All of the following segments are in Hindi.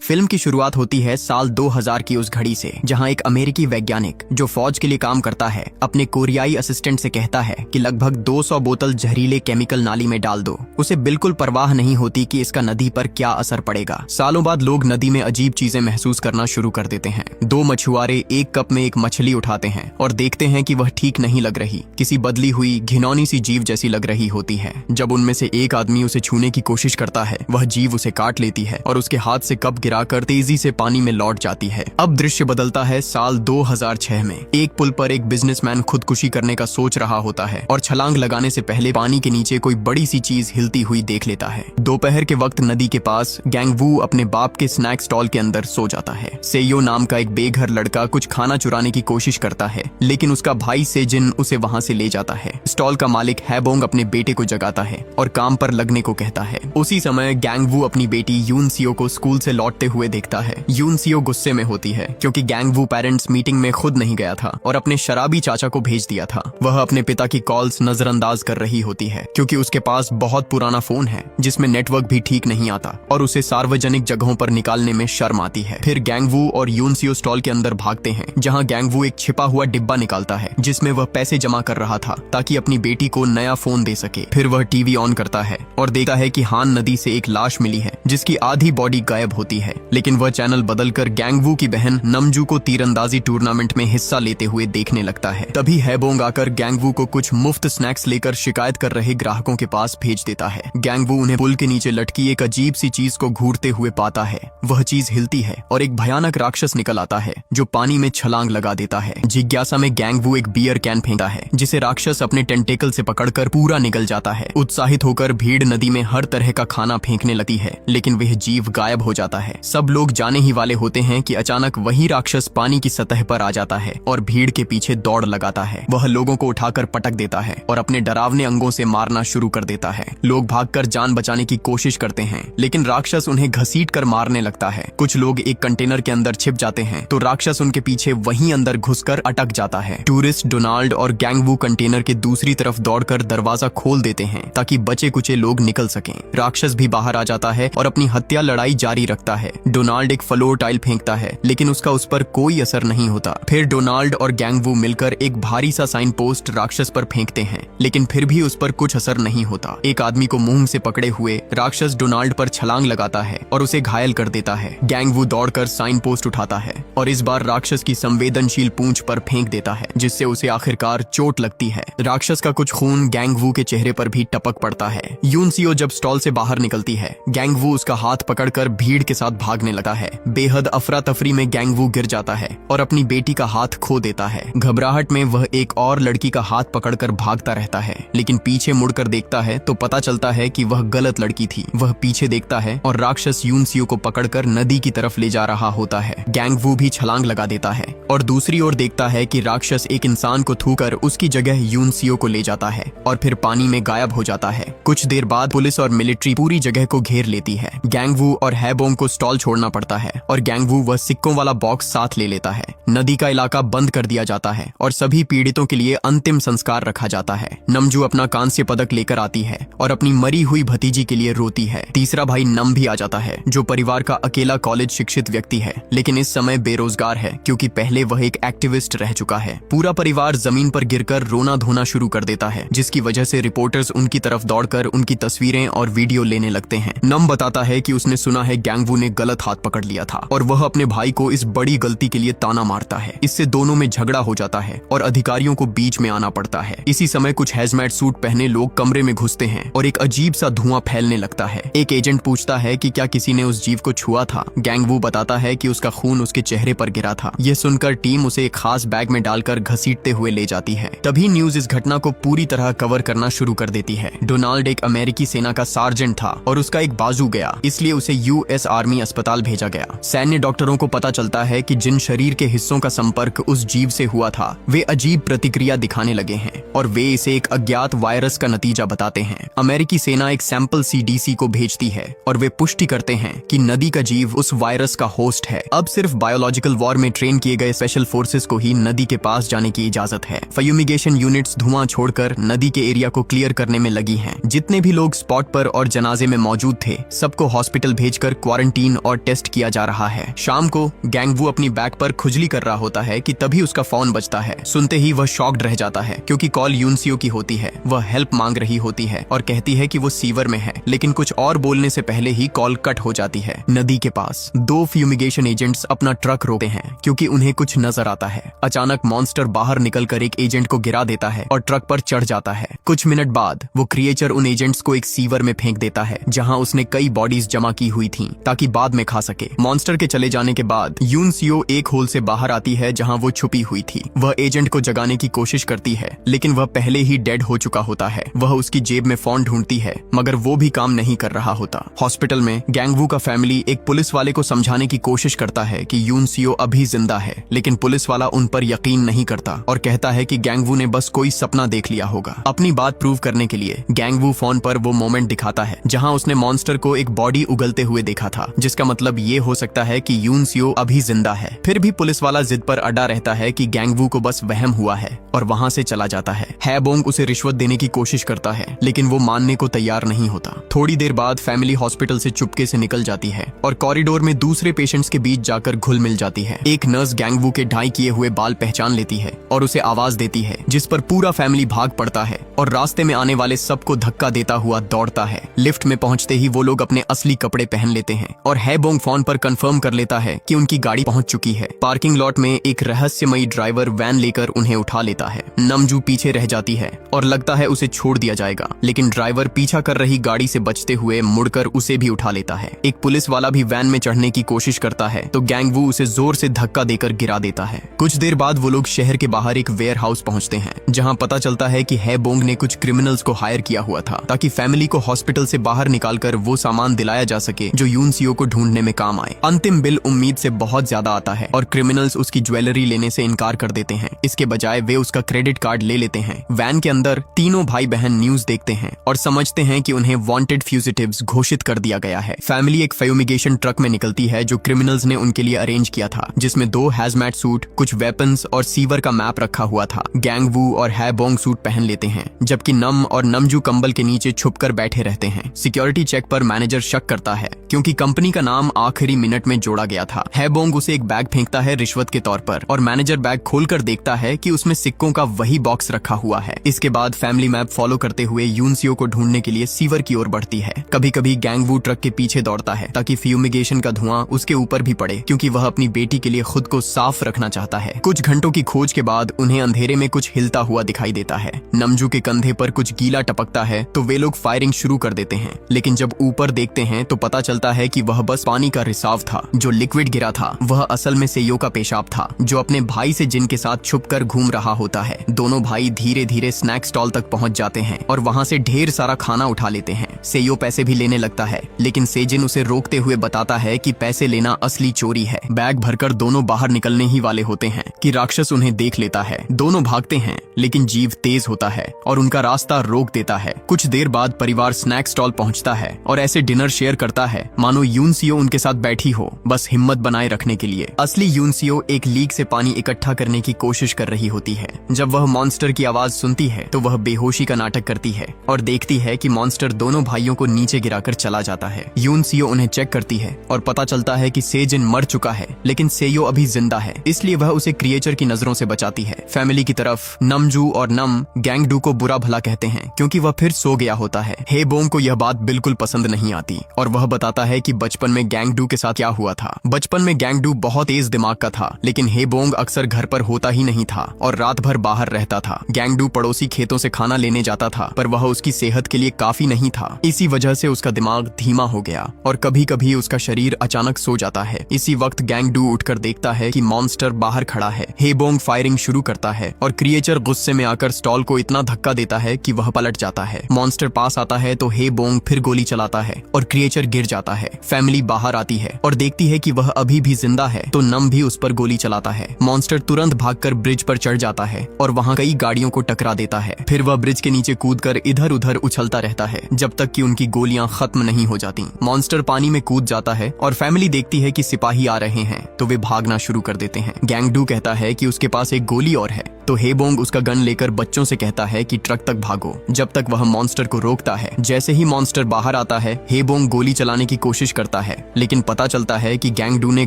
फिल्म की शुरुआत होती है साल 2000 की उस घड़ी से, जहां एक अमेरिकी वैज्ञानिक जो फौज के लिए काम करता है अपने कोरियाई असिस्टेंट से कहता है कि लगभग 200 बोतल जहरीले केमिकल नाली में डाल दो। उसे बिल्कुल परवाह नहीं होती कि इसका नदी पर क्या असर पड़ेगा। सालों बाद लोग नदी में अजीब चीजें महसूस करना शुरू कर देते हैं। दो मछुआरे एक कप में एक मछली उठाते हैं और देखते हैं कि वह ठीक नहीं लग रही, किसी बदली हुई घिनौनी सी जीव जैसी लग रही होती है। जब उनमें से एक आदमी उसे छूने की कोशिश करता है, वह जीव उसे काट लेती है और उसके हाथ से कप गिराकर तेजी से पानी में लौट जाती है। अब दृश्य बदलता है साल 2006 में। एक पुल पर एक बिजनेसमैन खुदकुशी करने का सोच रहा होता है और छलांग लगाने से पहले पानी के नीचे कोई बड़ी सी चीज हिलती हुई देख लेता है। दोपहर के वक्त नदी के पास गैंग वू अपने बाप के स्नैक स्टॉल के अंदर सो जाता है। सेयो नाम का एक बेघर लड़का कुछ खाना चुराने की कोशिश करता है, लेकिन उसका भाई सेजिन उसे वहां से ले जाता है। स्टॉल का मालिक हैबोंग अपने बेटे को जगाता है और काम पर लगने को कहता है। उसी समय गैंग वू अपनी बेटी यून सियो को स्कूल से लौटते हुए देखता है। यून सियो गुस्से में होती है क्योंकि गैंग वू पेरेंट्स मीटिंग में खुद नहीं गया था और अपने शराबी चाचा को भेज दिया था। वह अपने पिता की कॉल्स नजरअंदाज कर रही होती है क्योंकि उसके पास बहुत पुराना फोन है जिसमें नेटवर्क भी ठीक नहीं आता और उसे सार्वजनिक जगहों पर निकालने में शर्म आती है। फिर गैंग वू और यून सियो स्टॉल के अंदर भागते हैं, जहां गैंग वू एक छिपा हुआ डिब्बा निकालता है जिसमें वह पैसे जमा कर रहा था ताकि अपनी बेटी को नया फोन दे सके। फिर वह टीवी ऑन करता है और देखता है कि हान नदी से एक लाश मिली है जिसकी आधी बॉडी गायब होती है, लेकिन वह चैनल बदलकर गैंग वू की बहन नमजू को तीरंदाजी टूर्नामेंट में हिस्सा लेते हुए देखने लगता है। तभी हैबोंग आकर गैंग वू को कुछ मुफ्त स्नैक्स लेकर शिकायत कर रहे ग्राहकों के पास भेज देता है। गैंग वू उन्हें पुल के नीचे लटकी एक अजीब सी चीज को घूरते हुए पाता है। वह चीज हिलती है और एक भयानक राक्षस निकल आता है जो पानी में छलांग लगा देता है। जिज्ञासा में गैंग वू एक बियर कैन फेंकता है जिसे राक्षस अपने टेंटेकल से पकड़कर पूरा निगल जाता है। उत्साहित होकर भीड़ नदी में हर तरह का खाना फेंकने लगती है, लेकिन वह जीव गायब हो जाता है। सब लोग जाने ही वाले होते हैं कि अचानक वही राक्षस पानी की सतह पर आ जाता है और भीड़ के पीछे दौड़ लगाता है। वह लोगों को उठाकर पटक देता है और अपने डरावने अंगों से मारना शुरू कर देता है। लोग भागकर जान बचाने की कोशिश करते हैं, लेकिन राक्षस उन्हें घसीट कर मारने लगता है। कुछ लोग एक कंटेनर के अंदर छिप जाते हैं तो राक्षस उनके पीछे वहीं अंदर घुसकर अटक जाता है। टूरिस्ट डोनाल्ड और गैंग वू कंटेनर के दूसरी तरफ दौड़कर दरवाजा खोल देते हैं ताकि बचे कुचे लोग निकल सकें। राक्षस भी बाहर आ जाता है और अपनी हत्या लड़ाई जारी रखता है। डोनाल्ड एक फ्लोर टाइल फेंकता है, लेकिन उसका उस पर कोई असर नहीं होता। फिर डोनाल्ड और गैंग वू मिलकर एक भारी सा साइन पोस्ट राक्षस पर फेंकते हैं, लेकिन फिर भी उस पर कुछ असर नहीं होता। एक आदमी को मुंह से पकड़े हुए राक्षस डोनाल्ड पर छलांग लगाता है और उसे घायल कर देता है। गैंग वू दौड़कर साइन पोस्ट उठाता है और इस बार राक्षस की संवेदनशील पूंछ पर फेंक देता है, जिससे उसे आखिरकार चोट लगती है। राक्षस का कुछ खून गैंग वू के चेहरे पर भी टपक पड़ता है। यून सियो जब स्टॉल से बाहर निकलती है, गैंग वू उसका हाथ पकड़कर भीड़ के साथ भागने लगता है। बेहद अफरा तफरी में गैंग वू गिर जाता है और अपनी बेटी का हाथ खो देता है। घबराहट में वह एक और लड़की का हाथ पकड़कर भागता रहता है, लेकिन पीछे मुड़कर देखता है तो पता चलता है कि वह गलत लड़की थी। वह पीछे देखता है और राक्षस यून सियो को पकड़कर नदी की तरफ ले जा रहा होता है। गैंग वू भी छलांग लगा देता है और दूसरी ओर देखता है कि राक्षस एक इंसान को थूकर उसकी जगह यून सियो को ले जाता है और फिर पानी में गायब हो जाता है। कुछ देर बाद पुलिस और मिलिट्री पूरी जगह को घेर लेती है। गैंग वू और हैबोंग को स्टॉल छोड़ना पड़ता है और गैंग वू वह सिक्कों वाला बॉक्स साथ ले लेता है। नदी का इलाका बंद कर दिया जाता है और सभी पीड़ितों के लिए अंतिम संस्कार रखा जाता है। नमजू अपना कांस्य पदक लेकर आती है और अपनी मरी हुई भतीजी के लिए रोती है। तीसरा भाई नम भी आ जाता है, जो परिवार का अकेला कॉलेज शिक्षित व्यक्ति है, लेकिन इस समय बेरोजगार है क्योंकि पहले वह एक एक्टिविस्ट रह चुका है। पूरा परिवार जमीन पर गिरकर रोना धोना शुरू कर देता है, जिसकी वजह से रिपोर्टर्स उनकी तरफ दौड़कर उनकी तस्वीरें और वीडियो लेने लगते हैं। नम बताता है कि उसने सुना है गैंग वू ने गलत हाथ पकड़ लिया था और वह अपने भाई को इस बड़ी गलती के लिए ताना मारता है। इससे दोनों में झगड़ा हो जाता है और अधिकारियों को बीच में आना पड़ता है। इसी समय कुछ हैजमैट सूट पहने लोग कमरे में घुसते हैं और एक अजीब सा धुआं फैलने लगता है। एक एजेंट पूछता है कि क्या किसी ने उस जीव को छुआ था। गैंग वू बताता है कि उसका खून उसके चेहरे पर गिरा था। यह सुनकर टीम उसे एक खास बैग में डालकर घसीटते हुए ले जाती है। तभी न्यूज इस घटना को पूरी तरह कवर करना शुरू कर देती है। डोनाल्ड एक अमेरिकी सेना का सार्जेंट था और उसका एक बाजू गया, इसलिए उसे यूएस आर्मी अस्पताल भेजा गया। सैन्य डॉक्टरों को पता चलता है कि जिन शरीर के हिस्सों का संपर्क उस जीव से हुआ था वे अजीब प्रतिक्रिया दिखाने लगे हैं और वे इसे एक अज्ञात वायरस का नतीजा बताते हैं। अमेरिकी सेना एक सैंपल सीडीसी को भेजती है और वे पुष्टि करते हैं कि नदी का जीव उस वायरस का होस्ट है। अब सिर्फ बायोलॉजिकल वॉर में ट्रेन किए गए स्पेशल फोर्सेस को ही नदी के पास जाने की इजाजत है। फ्यूमिगेशन यूनिट्स धुआं छोड़कर नदी के एरिया को क्लियर करने में लगी हैं। जितने भी लोग स्पॉट पर और जनाजे में मौजूद थे सबको हॉस्पिटल भेजकर क्वारंटीन और टेस्ट किया जा रहा है। शाम को गैंगवू अपनी बैक पर खुजली कर रहा होता है कि तभी उसका फोन बजता है। सुनते ही वह शॉक्ड रह जाता है क्योंकि कॉल यूनसियो की होती है। वह हेल्प मांग रही होती है और कहती है कि वो सीवर में है, लेकिन कुछ और बोलने से पहले ही कॉल कट हो जाती है। नदी के पास 2 फ्यूमिगेशन एजेंट्स अपना ट्रक रोकते हैं क्योंकि उन्हें कुछ नजर आता है। अचानक मॉन्स्टर बाहर निकलकर एक एजेंट को गिरा देता है और ट्रक पर चढ़ जाता है। कुछ मिनट बाद वो क्रिएचर उन एजेंट्स को एक सीवर में फेंक देता है जहां उसने कई बॉडीज जमा की हुई थीं ताकि बाद में खा सके। मॉन्स्टर के चले जाने के बाद यूनसियो एक होल से बाहर आती है जहां वो छुपी हुई थी। वह एजेंट को जगाने की कोशिश करती है लेकिन वह पहले ही डेड हो चुका होता है। वह उसकी जेब में फोन ढूंढती है मगर वो भी काम नहीं कर रहा होता। हॉस्पिटल में गैंगवू का फैमिली एक पुलिस वाले को समझाने की कोशिश करता है कि यूनसियो अभी जिंदा है, लेकिन पुलिस वाला उन पर यकीन नहीं करता और कहता है कि गैंगवू ने बस कोई सपना देख लिया होगा। अपनी बात प्रूव करने के लिए गैंगवू फोन पर वो मोमेंट दिखाता है जहां उसने मॉन्स्टर को एक बॉडी उगलते हुए देखा था, जिसका मतलब ये हो सकता है कि यूनसियो अभी जिंदा है। फिर भी पुलिस वाला जिद पर अड़ा रहता है कि गैंगवू को बस वहम हुआ है और वहां से चला जाता है। हैबोंग उसे रिश्वत देने की कोशिश करता है लेकिन वो मानने को तैयार नहीं होता। थोड़ी देर बाद फैमिली हॉस्पिटल से चुपके से निकल जाती है और कॉरिडोर में दूसरे पेशेंट्स के बीच जाकर घुल मिल जाती है। एक नर्स गैंगवू के ढाई किए हुए बाल पहचान लेती है और उसे आवाज देती है, जिस पर पूरा फैमिली भाग पड़ता है और रास्ते में आने वाले सबको धक्का देता हुआ दौड़ता है। लिफ्ट में पहुंचते ही वो लोग अपने असली कपड़े पहन लेते हैं और हैबोंग फोन पर कंफर्म कर लेता है कि उनकी गाड़ी पहुंच चुकी है। पार्किंग लॉट में एक रहस्यमयी ड्राइवर वैन लेकर उन्हें उठा लेता है। नमजू पीछे रह जाती है और लगता है उसे छोड़ दिया जाएगा, लेकिन ड्राइवर पीछा कर रही गाड़ी से बचते हुए मुड़कर उसे भी उठा लेता है। एक पुलिस वाला भी वैन में चढ़ने की कोशिश करता है तो गैंगवू उसे जोर से धक्का देकर गिरा देता है। कुछ देर बाद वो लोग शहर के बाहर एक वेयर हाउस पहुंचते हैं जहां पता चलता है कि हैबोंग ने कुछ क्रिमिनल्स को हायर किया हुआ था ताकि फैमिली को हॉस्पिटल से बाहर निकालकर वो सामान दिलाया जा सके जो यूनसियो को ढूंढने में काम आए। अंतिम बिल उम्मीद से बहुत ज्यादा आता है और क्रिमिनल्स उसकी ज्वेलरी लेने से इनकार कर देते हैं। इसके बजाय वे उसका क्रेडिट कार्ड ले लेते हैं। वैन के अंदर तीनों भाई बहन न्यूज देखते हैं और समझते हैं कि उन्हें वांटेड फ्यूजिटिव्स घोषित कर दिया गया है। फैमिली एक फ्यूमिगेशन ट्रक में निकलती है जो क्रिमिनल्स ने उनके लिए अरेंज किया था, जिसमें 2 हैजमैट सूट, कुछ वेपन्स और सीवर का मैप रखा हुआ था। गैंगवू और हैबोंग सूट पहन लेते हैं जबकि नम और नमजू कंबल के नीचे छुपकर बैठे रहते हैं। सिक्योरिटी चेक पर मैनेजर शक करता है क्योंकि कंपनी का नाम आखिरी मिनट में जोड़ा गया था। हैबोंग उसे एक बैग फेंकता है रिश्वत के तौर पर और मैनेजर बैग खोलकर देखता है कि उसमें सिक्कों का वही बॉक्स रखा हुआ है। इसके बाद फैमिली मैप फॉलो करते हुए यूनसियो को ढूंढने के लिए सीवर की ओर बढ़ती है। कभी कभी गैंगवू ट्रक के पीछे दौड़ता है ताकि फ्यूमिगेशन का धुआं उसके ऊपर भी पड़े, क्योंकि वह अपनी बेटी के लिए खुद को साफ रखना चाहता है। कुछ घंटों की खोज के बाद उन्हें अंधेरे में कुछ हिलता हुआ दिखाई देता है। नमजू के कंधे पर कुछ गीला टपकता है तो वे लोग फायरिंग शुरू कर देते हैं, लेकिन जब ऊपर देखते हैं तो पता चलता है कि वह बस पानी का रिसाव था। जो लिक्विड गिरा था वह असल में सेयो का पेशाब था, जो अपने भाई से जिन के साथ छुपकर घूम रहा होता है। दोनों भाई धीरे धीरे स्नैक स्टॉल तक पहुंच जाते हैं और वहां से ढेर सारा खाना उठा लेते हैं। सेयो पैसे भी लेने लगता है, लेकिन सेजिन उसे रोकते हुए बताता है कि पैसे लेना असली चोरी है। बैग भरकर दोनों बाहर निकलने ही वाले होते हैं कि राक्षस उन्हें देख लेता है। दोनों भागते हैं लेकिन जीव तेज होता है और उनका रास्ता रोक देता है। कुछ देर बाद परिवार स्नैक स्टॉल पहुंचता है और ऐसे डिनर शेयर करता है मानो यूनसियो उनके साथ बैठी हो, बस हिम्मत बनाए रखने के लिए। असली यूनसियो एक लीक से पानी इकट्ठा करने की कोशिश कर रही होती है। जब वह मॉन्स्टर की आवाज सुनती है तो वह बेहोशी का नाटक करती है और देखती है कि मॉन्स्टर दोनों भाइयों को नीचे गिराकर चला जाता है। यूनसियो उन्हें चेक करती है और पता चलता है कि सेजिन मर चुका है, लेकिन सेयो अभी जिंदा है, इसलिए वह उसे क्रिएचर की नजरों से बचाती है। फैमिली की तरफ नमजू और नम गैंगडू को बुरा भला कहते हैं क्योंकि वह फिर सो गया होता है। हैबोंग को यह बात बिल्कुल पसंद नहीं आती और वह बताता है कि बचपन में गैंगडू के साथ क्या हुआ था। बचपन में गैंगडू बहुत तेज दिमाग का था, लेकिन हैबोंग अक्सर घर पर होता ही नहीं था और रात भर बाहर रहता था। गैंगडू पड़ोसी खेतों से खाना लेने जाता था, पर वह उसकी सेहत के लिए काफी नहीं था। इसी वजह से उसका दिमाग धीमा हो गया और कभी कभी उसका शरीर अचानक सो जाता है। इसी वक्त गैंगडू उठकर देखता है कि मॉन्स्टर बाहर खड़ा है। हैबोंग फायरिंग शुरू करता है और क्रिएचर गुस्से में आकर स्टॉल को इतना धक्का देता है कि वह पलट जाता है। मॉन्स्टर पास आता है तो हैबोंग फिर गोली चलाता है और क्रिएचर गिर जाता है। फैमिली बाहर आती है और देखती है कि वह अभी भी जिंदा है, तो नम भी उस पर गोली चलाता है। मॉन्स्टर तुरंत भागकर ब्रिज पर चढ़ जाता है और वहां कई गाड़ियों को टकरा देता है। फिर वह ब्रिज के नीचे कूदकर इधर उधर उछलता रहता है जब तक कि उनकी गोलियां खत्म नहीं हो जाती। मॉन्स्टर पानी में कूद जाता है और फैमिली देखती है कि सिपाही आ रहे हैं तो वे भागना शुरू कर देते देते हैं। गैंगडू कहता है कि उसके पास एक गोली और है, तो हेबोंग उसका गन लेकर बच्चों से कहता है कि ट्रक तक भागो, जब तक वह मॉन्स्टर को रोकता है। जैसे ही मॉन्स्टर बाहर आता है, हेबोंग गोली चलाने की कोशिश करता है, लेकिन पता चलता है कि गैंगडू ने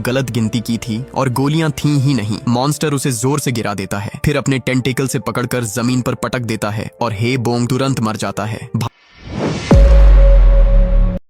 गलत गिनती की थी और गोलियां थी ही नहीं। मॉन्स्टर उसे जोर से गिरा देता है, फिर अपने टेंटिकल से पकड़कर जमीन पर पटक देता है और हेबोंग तुरंत मर जाता है।